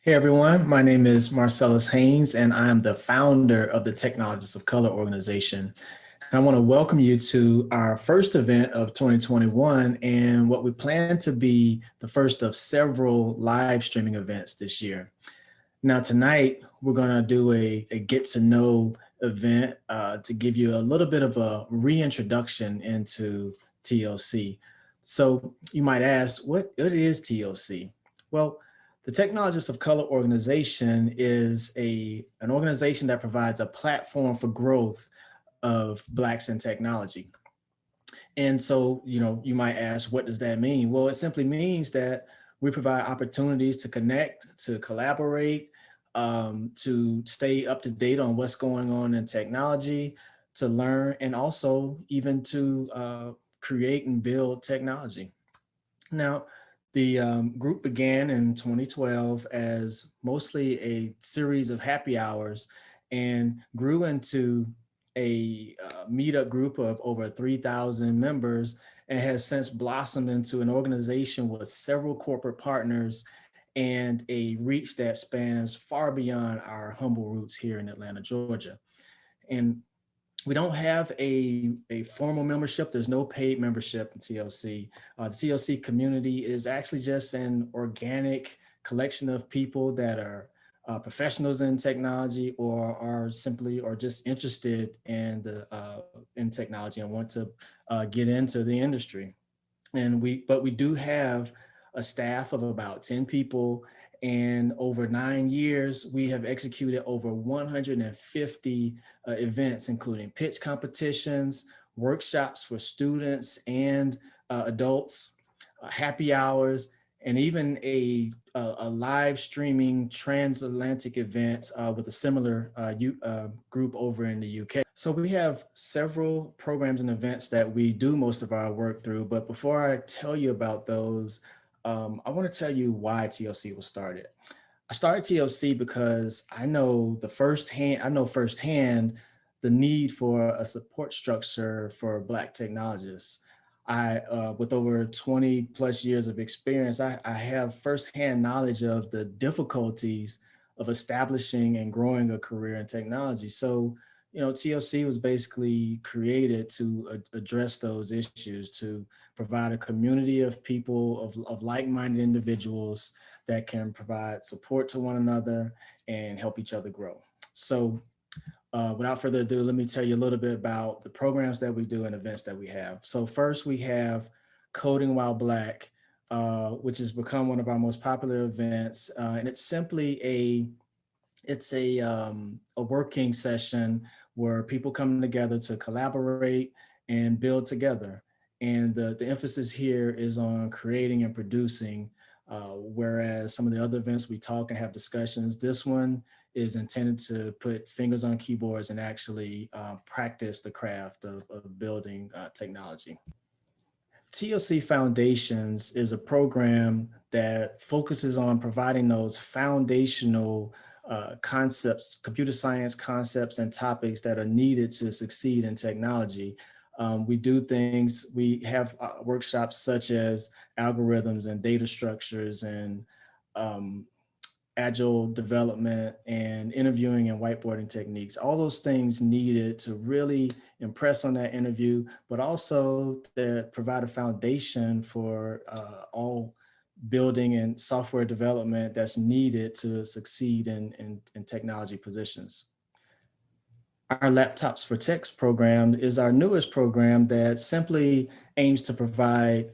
Hey everyone, my name is Marcellus Haynes and I am the founder of the Technologists of Color organization. And I want to welcome you to our first event of 2021 and what we plan to be the first of several live streaming events this year. Now tonight, we're going to do a get to know event to give you a little bit of a reintroduction into ToC. So you might ask, what is ToC? Well, the Technologists of Color organization is an organization that provides a platform for growth of Blacks in technology. And so, you might ask, what does that mean? Well, it simply means that we provide opportunities to connect, to collaborate, to stay up to date on what's going on in technology, to learn, and also even to create and build technology. Now, the group began in 2012 as mostly a series of happy hours and grew into a meetup group of over 3,000 members and has since blossomed into an organization with several corporate partners and a reach that spans far beyond our humble roots here in Atlanta, Georgia. And we don't have a formal membership. There's no paid membership in ToC. The ToC community is actually just an organic collection of people that are professionals in technology or are simply or just interested in technology and want to get into the industry. But we do have a staff of about 10 people, and over 9 years, we have executed over 150 events, including pitch competitions, workshops for students and adults, happy hours, and even a live streaming transatlantic event with a similar group over in the UK. So we have several programs and events that we do most of our work through. But before I tell you about those, I want to tell you why ToC was started. I started ToC because I know firsthand the need for a support structure for Black technologists. With over 20 plus years of experience, I have firsthand knowledge of the difficulties of establishing and growing a career in technology. So, ToC was basically created to address those issues, to provide a community of people, of like-minded individuals that can provide support to one another and help each other grow. So without further ado, let me tell you a little bit about the programs that we do and events that we have. So first we have Coding While Black, which has become one of our most popular events. And it's simply a working session where people come together to collaborate and build together. And the emphasis here is on creating and producing, whereas some of the other events we talk and have discussions, this one is intended to put fingers on keyboards and actually practice the craft of building technology. ToC Foundations is a program that focuses on providing those foundational concepts, computer science concepts and topics that are needed to succeed in technology. We have workshops such as algorithms and data structures and agile development and interviewing and whiteboarding techniques, all those things needed to really impress on that interview, but also that provide a foundation for all building and software development that's needed to succeed in technology positions. Our Laptops for Techs program is our newest program that simply aims to provide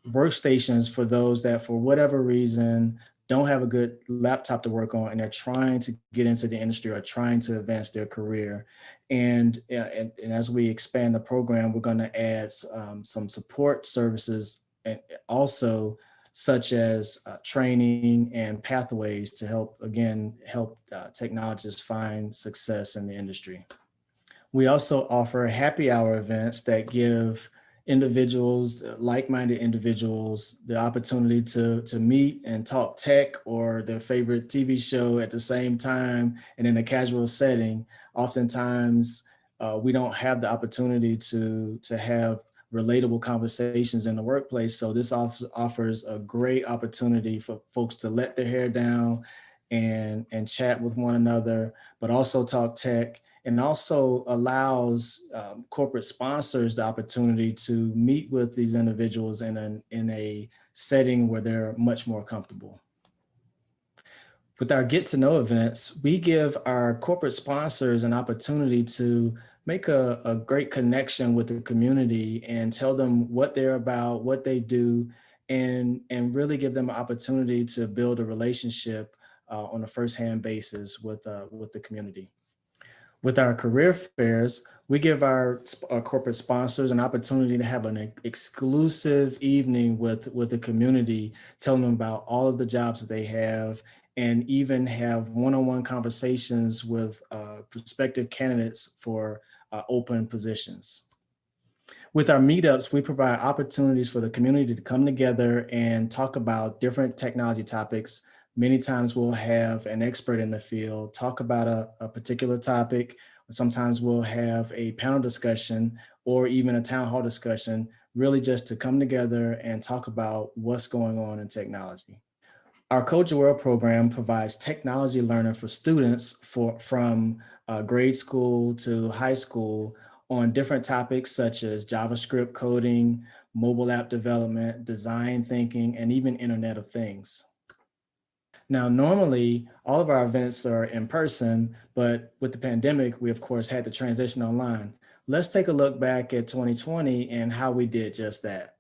workstations for those that, for whatever reason, don't have a good laptop to work on and they're trying to get into the industry or trying to advance their career. And as we expand the program, we're going to add some support services and also such as training and pathways to help technologists find success in the industry. We also offer happy hour events that give individuals, like-minded individuals, the opportunity to meet and talk tech or their favorite TV show at the same time and in a casual setting. Oftentimes, we don't have the opportunity to have relatable conversations in the workplace. So this offers a great opportunity for folks to let their hair down and chat with one another, but also talk tech, and also allows corporate sponsors the opportunity to meet with these individuals in a setting where they're much more comfortable. With our get to know events, we give our corporate sponsors an opportunity to make a great connection with the community and tell them what they're about, what they do, and really give them an opportunity to build a relationship on a firsthand basis with the community. With our career fairs, we give our corporate sponsors an opportunity to have an exclusive evening with the community, telling them about all of the jobs that they have, and even have one-on-one conversations with prospective candidates for open positions. With our meetups, we provide opportunities for the community to come together and talk about different technology topics. Many times we'll have an expert in the field talk about a particular topic. Sometimes we'll have a panel discussion or even a town hall discussion, really just to come together and talk about what's going on in technology. Our Code Your World program provides technology learning for students from grade school to high school on different topics such as JavaScript coding, mobile app development, design thinking, and even Internet of Things. Now, normally all of our events are in person, but with the pandemic, we of course had to transition online. Let's take a look back at 2020 and how we did just that.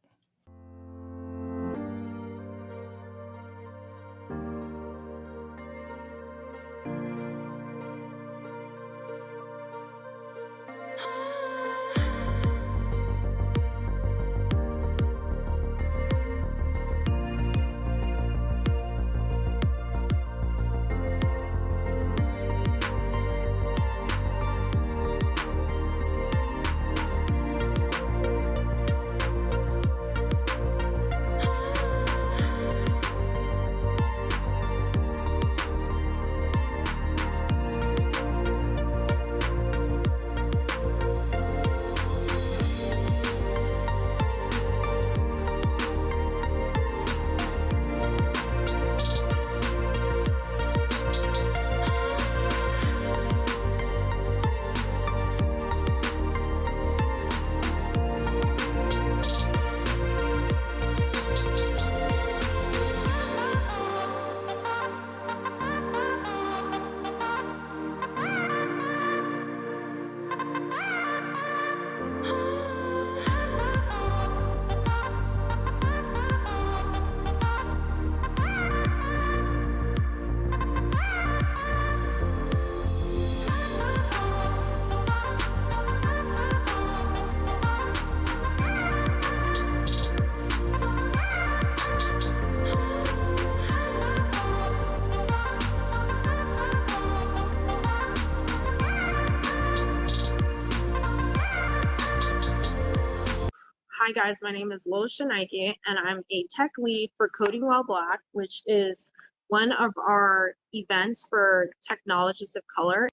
Hi guys, my name is Lola Shanaiki and I'm a tech lead for Coding While Black, which is one of our events for technologists of color.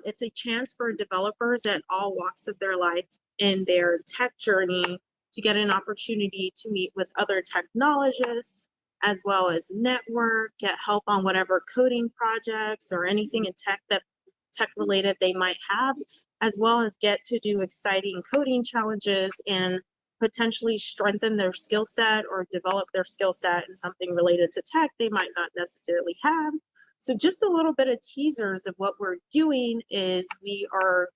It's a chance for developers at all walks of their life in their tech journey to get an opportunity to meet with other technologists, as well as network, get help on whatever coding projects or anything in tech related they might have, as well as get to do exciting coding challenges and potentially strengthen their skill set or develop their skill set in something related to tech they might not necessarily have. So just a little bit of teasers of what we're doing is we are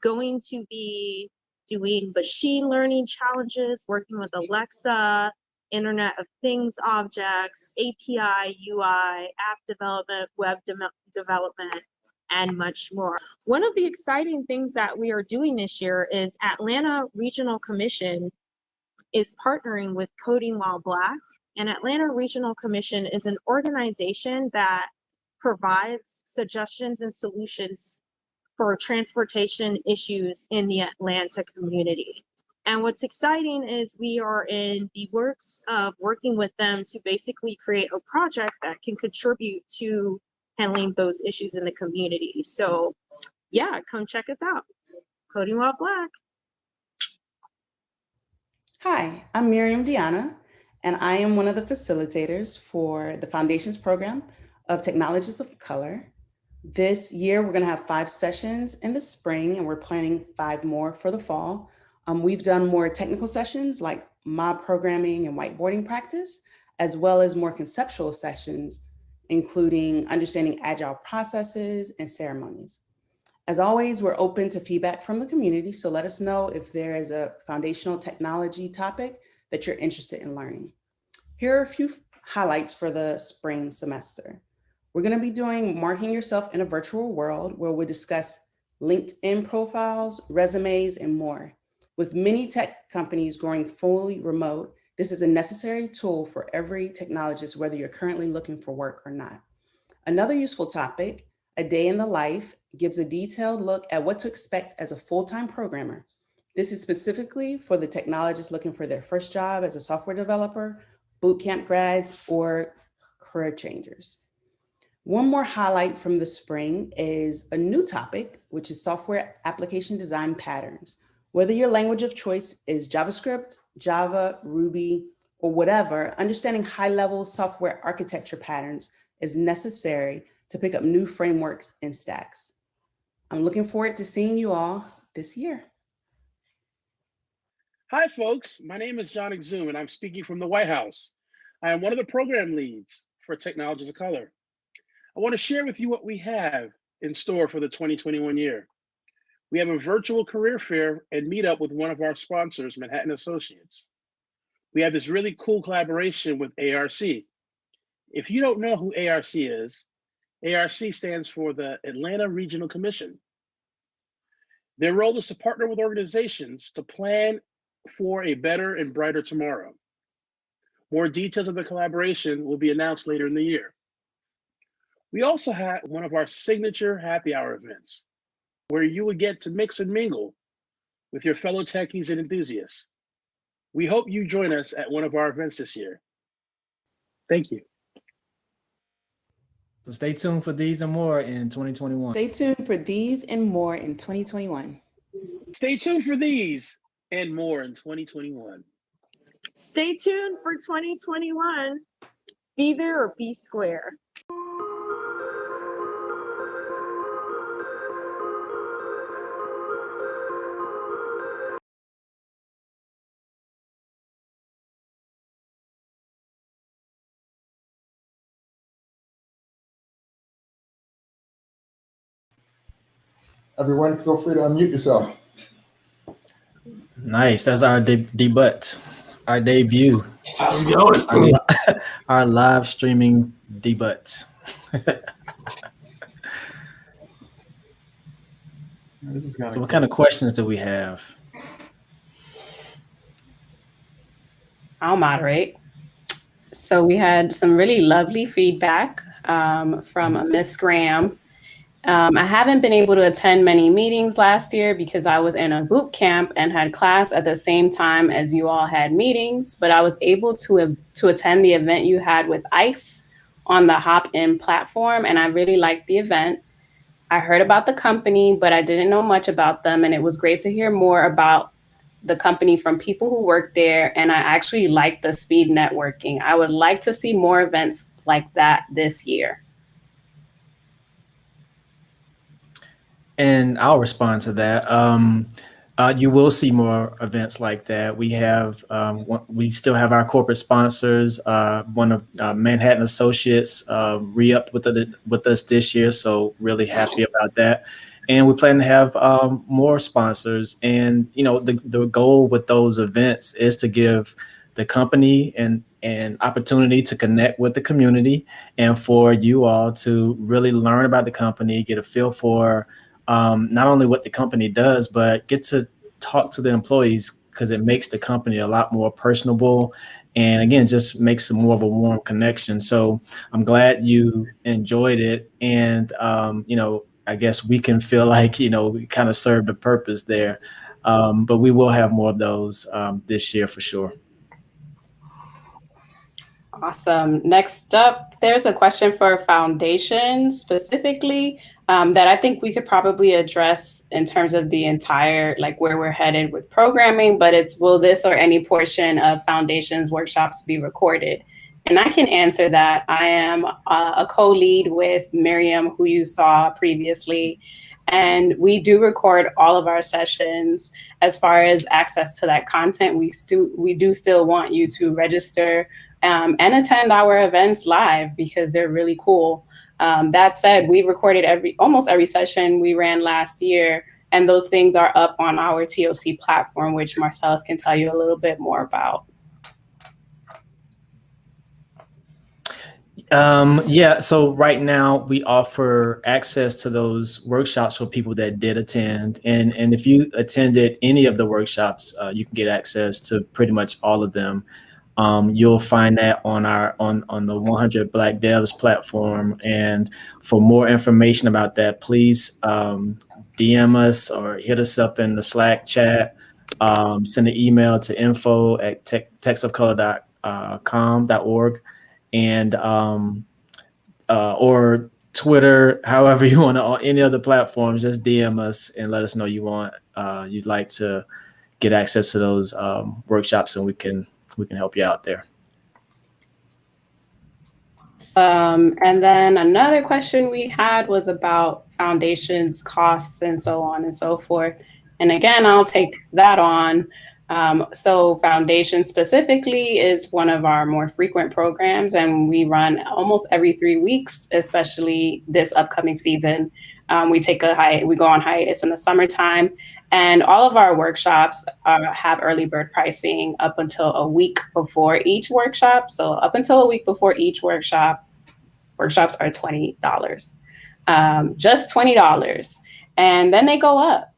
going to be doing machine learning challenges, working with Alexa, Internet of Things objects, API, UI, app development, web development, and much more. One of the exciting things that we are doing this year is Atlanta Regional Commission is partnering with Coding While Black. And Atlanta Regional Commission is an organization that provides suggestions and solutions for transportation issues in the Atlanta community. And what's exciting is we are in the works of working with them to basically create a project that can contribute to handling those issues in the community. So yeah, come check us out. Coding While Black. Hi, I'm Miriam Diana, and I am one of the facilitators for the Foundations Program of Technologists of Color. This year, we're going to have 5 sessions in the spring, and we're planning 5 more for the fall. We've done more technical sessions like mob programming and whiteboarding practice, as well as more conceptual sessions, including understanding agile processes and ceremonies. As always, we're open to feedback from the community, so let us know if there is a foundational technology topic that you're interested in learning. Here are a few highlights for the spring semester. We're going to be doing Marking Yourself in a Virtual World, where we discuss LinkedIn profiles, resumes, and more. With many tech companies going fully remote, this is a necessary tool for every technologist, whether you're currently looking for work or not. Another useful topic, A Day in the Life, gives a detailed look at what to expect as a full-time programmer. This is specifically for the technologists looking for their first job as a software developer, bootcamp grads, or career changers. One more highlight from the spring is a new topic, which is software application design patterns. Whether your language of choice is JavaScript, Java, Ruby, or whatever, understanding high-level software architecture patterns is necessary to pick up new frameworks and stacks. I'm looking forward to seeing you all this year. Hi, folks. My name is John Exum, and I'm speaking from the White House. I am one of the program leads for Technologists of Color. I want to share with you what we have in store for the 2021 year. We have a virtual career fair and meetup with one of our sponsors, Manhattan Associates. We have this really cool collaboration with ARC. If you don't know who ARC is, ARC stands for the Atlanta Regional Commission. Their role is to partner with organizations to plan for a better and brighter tomorrow. More details of the collaboration will be announced later in the year. We also have one of our signature happy hour events, where you will get to mix and mingle with your fellow techies and enthusiasts. We hope you join us at one of our events this year. Thank you. So stay tuned for these and more in 2021. Stay tuned for these and more in 2021. Stay tuned for these and more in 2021. Stay tuned for 2021. Be there or be square. Everyone, feel free to unmute yourself. Nice. That's our debut, our debut, How's it going? our live streaming debut. So what kind of questions do we have? I'll moderate. So we had some really lovely feedback from Miss Graham. I haven't been able to attend many meetings last year because I was in a boot camp and had class at the same time as you all had meetings, but I was able to attend the event you had with ICE on the Hop-In platform, and I really liked the event. I heard about the company, but I didn't know much about them, and it was great to hear more about the company from people who work there, and I actually like the speed networking. I would like to see more events like that this year. And I'll respond to that. You will see more events like that. We have, we still have our corporate sponsors. One of Manhattan Associates re-upped with us this year, so really happy about that. And we plan to have more sponsors. And the goal with those events is to give the company an opportunity to connect with the community, and for you all to really learn about the company, get a feel for not only what the company does, but get to talk to the employees, because it makes the company a lot more personable, and again, just makes it more of a warm connection. So I'm glad you enjoyed it, and I guess we can feel like we kind of served a purpose there, but we will have more of those this year for sure. Awesome. Next up, there's a question for Foundation specifically. that I think we could probably address in terms of the entire, like where we're headed with programming, but it's, will this or any portion of Foundations workshops be recorded? And I can answer that. I am a co-lead with Miriam, who you saw previously. And we do record all of our sessions. As far as access to that content, we do still want you to register and attend our events live because they're really cool. That said, we recorded almost every session we ran last year, and those things are up on our ToC platform, which Marcellus can tell you a little bit more about. Yeah, so right now we offer access to those workshops for people that did attend. And if you attended any of the workshops, you can get access to pretty much all of them. You'll find that on our on the 100 Black Devs platform. And for more information about that, please DM us or hit us up in the Slack chat. Send an email to info@techsofcolor.com.org. And or Twitter, however you want to, on any other platforms, just DM us and let us know you'd like to get access to those workshops, and we can help you out there. And then another question we had was about Foundations costs and so on and so forth. And again, I'll take that on. So Foundation specifically is one of our more frequent programs, and we run almost every 3 weeks, especially this upcoming season. We go on hiatus in the summertime, and all of our workshops have early bird pricing up until a week before each workshop. So up until a week before each workshop, workshops are $20, just $20. And then they go up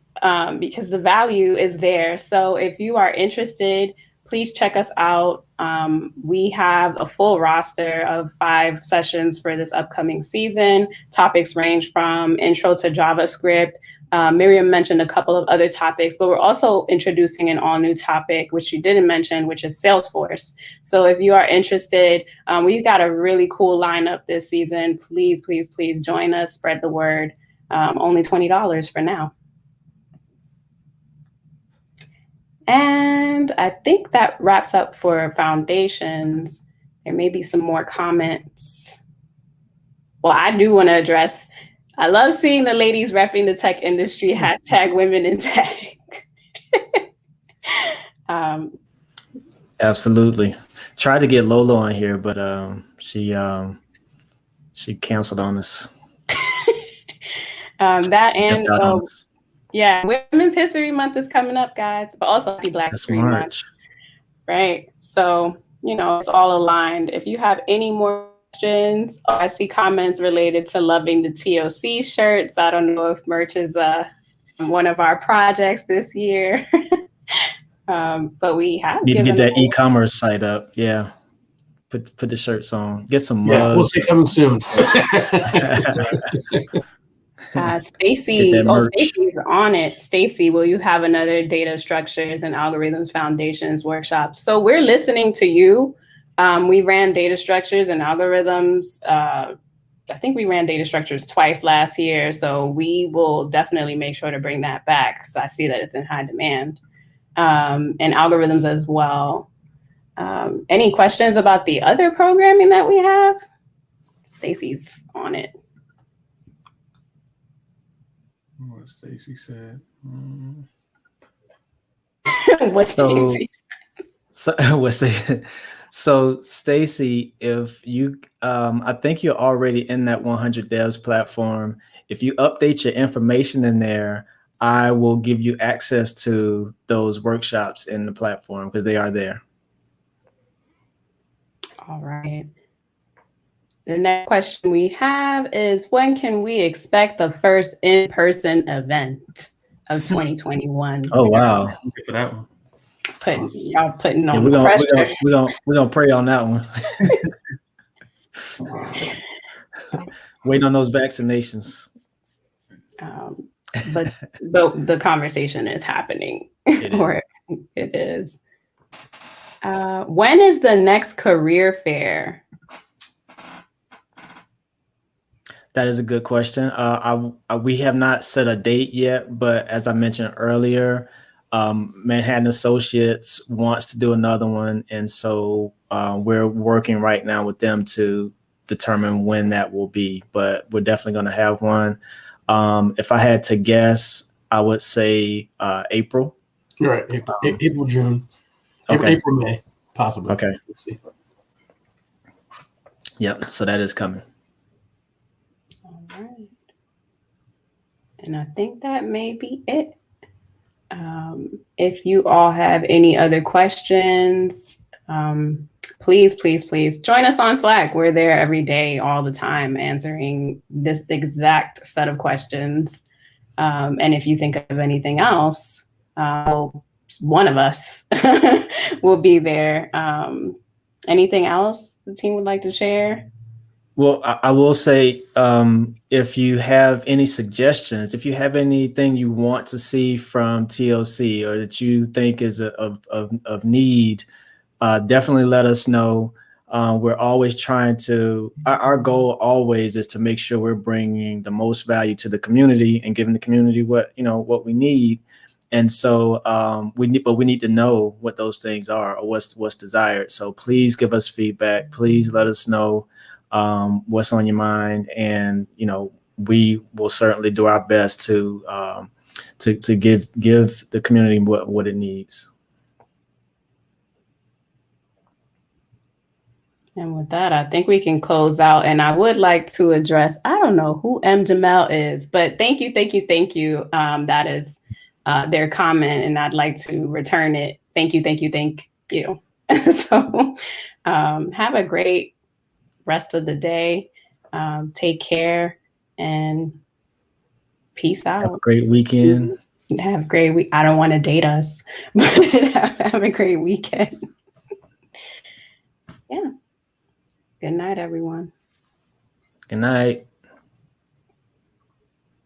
because the value is there. So if you are interested, please check us out. We have a full roster of 5 sessions for this upcoming season. Topics range from intro to JavaScript. Miriam mentioned a couple of other topics, but we're also introducing an all new topic, which you didn't mention, which is Salesforce. So if you are interested, we've got a really cool lineup this season. Please, please, please join us, spread the word. Only $20 for now. And I think that wraps up for Foundations. There may be some more comments. Well, I do want to address, I love seeing the ladies repping the tech industry, #WomenInTech. Absolutely. Tried to get Lola on here, but she canceled on us. That and yeah, Women's History Month is coming up, guys, but also Happy Black History Month, right? So, it's all aligned. If you have any more questions, I see comments related to loving the ToC shirts. I don't know if merch is one of our projects this year, but we have need to get that e-commerce site up. Yeah, put the shirts on. Get some mugs. Yeah, we'll see coming soon. Stacy, Stacy's on it. Stacy, will you have another data structures and algorithms foundations workshop? So we're listening to you. We ran data structures and algorithms. I think we ran data structures twice last year. So we will definitely make sure to bring that back because I see that it's in high demand. And algorithms as well. Any questions about the other programming that we have? Stacy's on it. What Stacy said. What Stacy said. So Stacy, if you, I think you're already in that 100 Devs platform. If you update your information in there, I will give you access to those workshops in the platform because they are there. All right. The next question we have is, when can we expect the first in-person event of 2021? Oh, wow. For that one. Y'all putting on the pressure. We're gonna pray on that one. Waiting on those vaccinations. But the conversation is happening. It is. When is the next career fair? That is a good question. We have not set a date yet, but as I mentioned earlier, Manhattan Associates wants to do another one, and so we're working right now with them to determine when that will be. But we're definitely going to have one. If I had to guess, I would say April. You're right. April, June. Okay. April, May, possibly. Okay. We'll see. Yep. So that is coming. All right. And I think that may be it. If you all have any other questions, please join us on Slack. We're there every day, all the time, answering this exact set of questions. And if you think of anything else, one of us will be there. Anything else the team would like to share? Well, I will say, if you have any suggestions, if you have anything you want to see from ToC or that you think is of need, definitely let us know. We're always trying to, our goal always is to make sure we're bringing the most value to the community and giving the community what we need. And so we need to know what those things are or what's desired. So please give us feedback. Please let us know what's on your mind, and we will certainly do our best to give the community what it needs. And with that, I think we can close out. And I would like to address, I don't know who M. Jamel is, but thank you. That is their comment, and I'd like to return it. Thank you. So have a great rest of the day. Take care and peace out. Have a great weekend. Have a great week. I don't want to date us, but have a great weekend. Yeah. Good night, everyone. Good night.